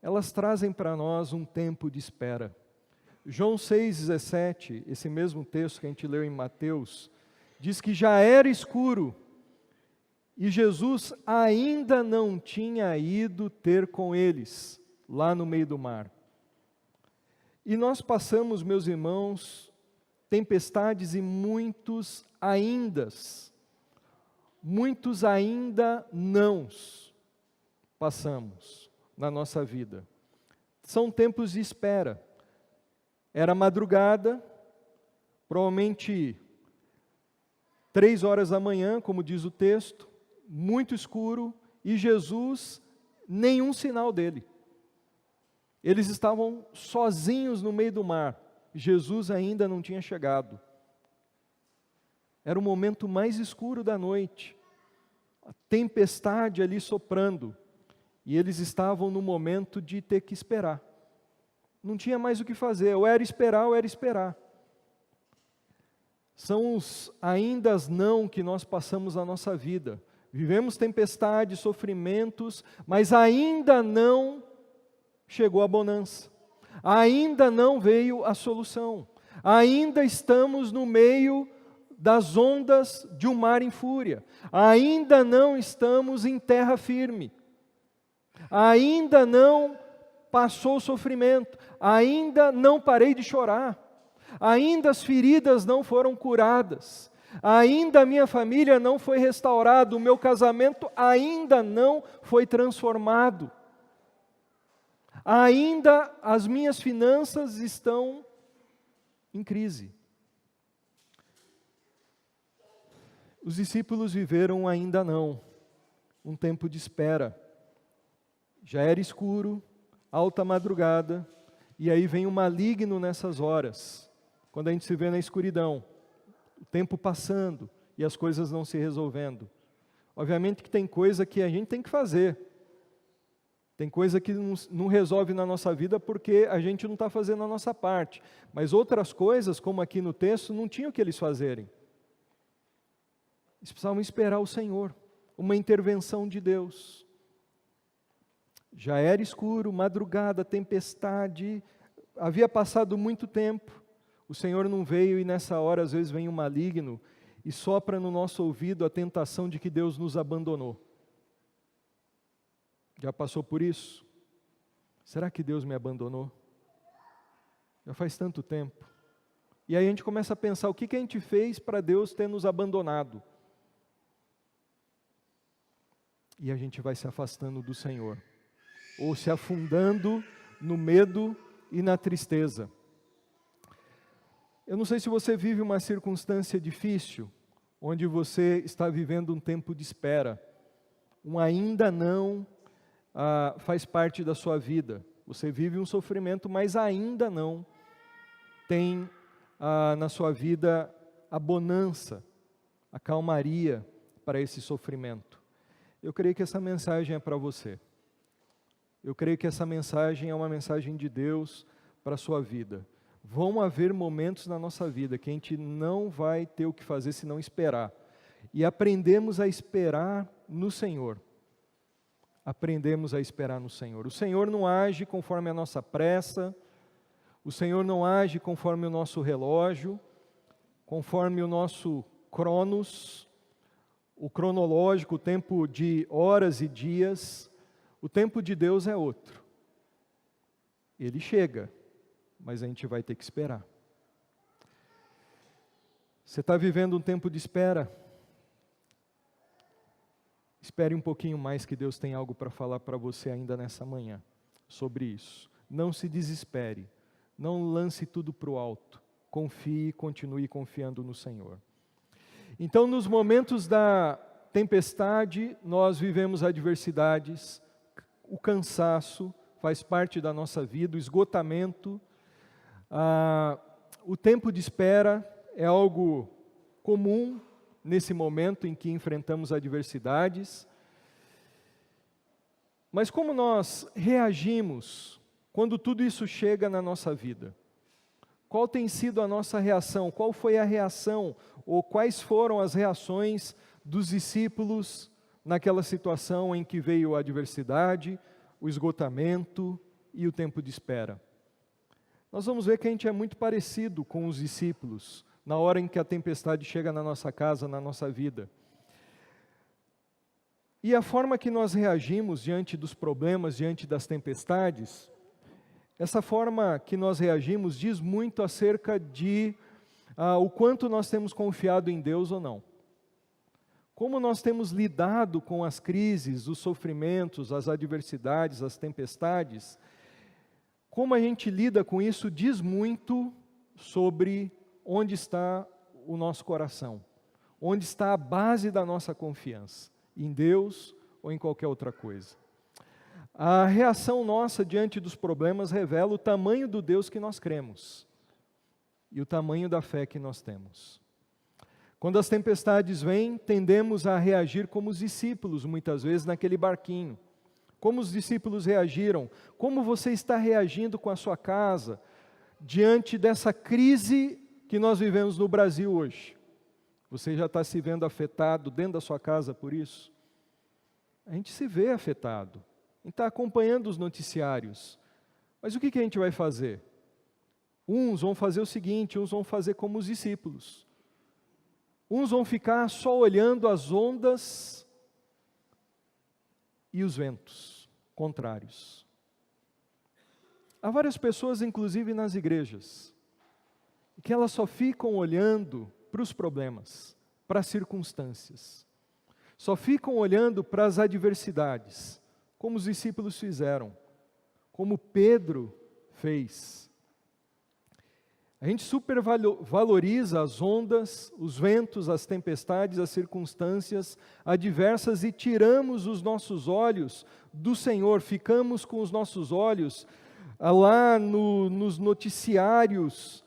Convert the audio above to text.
elas trazem para nós um tempo de espera. João 6,17, esse mesmo texto que a gente leu em Mateus, diz que já era escuro e Jesus ainda não tinha ido ter com eles, lá no meio do mar. E nós passamos, meus irmãos, tempestades e muitos ainda nãos passamos na nossa vida. São tempos de espera. Era madrugada, provavelmente 3 horas da manhã, como diz o texto, muito escuro, e Jesus, nenhum sinal dele. Eles estavam sozinhos no meio do mar. Jesus ainda não tinha chegado. Era o momento mais escuro da noite. A tempestade ali soprando. E eles estavam no momento de ter que esperar. Não tinha mais o que fazer. Ou era esperar, ou era esperar. São os ainda não que nós passamos na nossa vida. Vivemos tempestades, sofrimentos, mas ainda não chegou a bonança. Ainda não veio a solução. Ainda estamos no meio das ondas de um mar em fúria. Ainda não estamos em terra firme. Ainda não passou o sofrimento. Ainda não parei de chorar. Ainda as feridas não foram curadas. Ainda a minha família não foi restaurada. O meu casamento ainda não foi transformado. Ainda as minhas finanças estão em crise. Os discípulos viveram ainda não, um tempo de espera. Já era escuro, alta madrugada, e aí vem o maligno nessas horas, quando a gente se vê na escuridão, o tempo passando e as coisas não se resolvendo. Obviamente que tem coisa que a gente tem que fazer. Tem coisa que não resolve na nossa vida porque a gente não está fazendo a nossa parte. Mas outras coisas, como aqui no texto, não tinha o que eles fazerem. Eles precisavam esperar o Senhor, uma intervenção de Deus. Já era escuro, madrugada, tempestade, havia passado muito tempo. O Senhor não veio e nessa hora às vezes vem um maligno e sopra no nosso ouvido a tentação de que Deus nos abandonou. Já passou por isso? Será que Deus me abandonou? Já faz tanto tempo. E aí a gente começa a pensar, o que a gente fez para Deus ter nos abandonado? E a gente vai se afastando do Senhor, ou se afundando no medo e na tristeza. Eu não sei se você vive uma circunstância difícil, onde você está vivendo um tempo de espera, um ainda não faz parte da sua vida. Você vive um sofrimento, mas ainda não tem na sua vida a bonança, a calmaria para esse sofrimento. Eu creio que essa mensagem é para você. Eu creio que essa mensagem é uma mensagem de Deus para a sua vida. Vão haver momentos na nossa vida que a gente não vai ter o que fazer senão esperar. E aprendemos a esperar no Senhor. Aprendemos a esperar no Senhor. O Senhor não age conforme a nossa pressa, o Senhor não age conforme o nosso relógio, conforme o nosso cronos, o cronológico, o tempo de horas e dias. O tempo de Deus é outro. Ele chega, mas a gente vai ter que esperar. Você está vivendo um tempo de espera? Espere um pouquinho mais que Deus tem algo para falar para você ainda nessa manhã sobre isso. Não se desespere, não lance tudo para o alto. Confie e continue confiando no Senhor. Então, nos momentos da tempestade, nós vivemos adversidades, o cansaço faz parte da nossa vida, o esgotamento. O tempo de espera é algo comum nesse momento em que enfrentamos adversidades. Mas como nós reagimos quando tudo isso chega na nossa vida? Qual tem sido a nossa reação? Qual foi a reação? Ou quais foram as reações dos discípulos naquela situação em que veio a adversidade, o esgotamento, e o tempo de espera. Nós vamos ver que a gente é muito parecido com os discípulos, na hora em que a tempestade chega na nossa casa, na nossa vida. E a forma que nós reagimos diante dos problemas, diante das tempestades, essa forma que nós reagimos diz muito acerca de o quanto nós temos confiado em Deus ou não. Como nós temos lidado com as crises, os sofrimentos, as adversidades, as tempestades, como a gente lida com isso diz muito sobre onde está o nosso coração, onde está a base da nossa confiança, em Deus ou em qualquer outra coisa. A reação nossa diante dos problemas revela o tamanho do Deus que nós cremos e o tamanho da fé que nós temos. Quando as tempestades vêm, tendemos a reagir como os discípulos, muitas vezes, naquele barquinho. Como os discípulos reagiram? Como você está reagindo com a sua casa diante dessa crise que nós vivemos no Brasil hoje? Você já está se vendo afetado dentro da sua casa por isso? A gente se vê afetado. A gente está acompanhando os noticiários. Mas o que a gente vai fazer? Uns vão fazer o seguinte, uns vão fazer como os discípulos. Uns vão ficar só olhando as ondas e os ventos contrários. Há várias pessoas, inclusive nas igrejas, que elas só ficam olhando para os problemas, para as circunstâncias. Só ficam olhando para as adversidades, como os discípulos fizeram, como Pedro fez. A gente supervaloriza as ondas, os ventos, as tempestades, as circunstâncias adversas e tiramos os nossos olhos do Senhor, ficamos com os nossos olhos lá nos noticiários,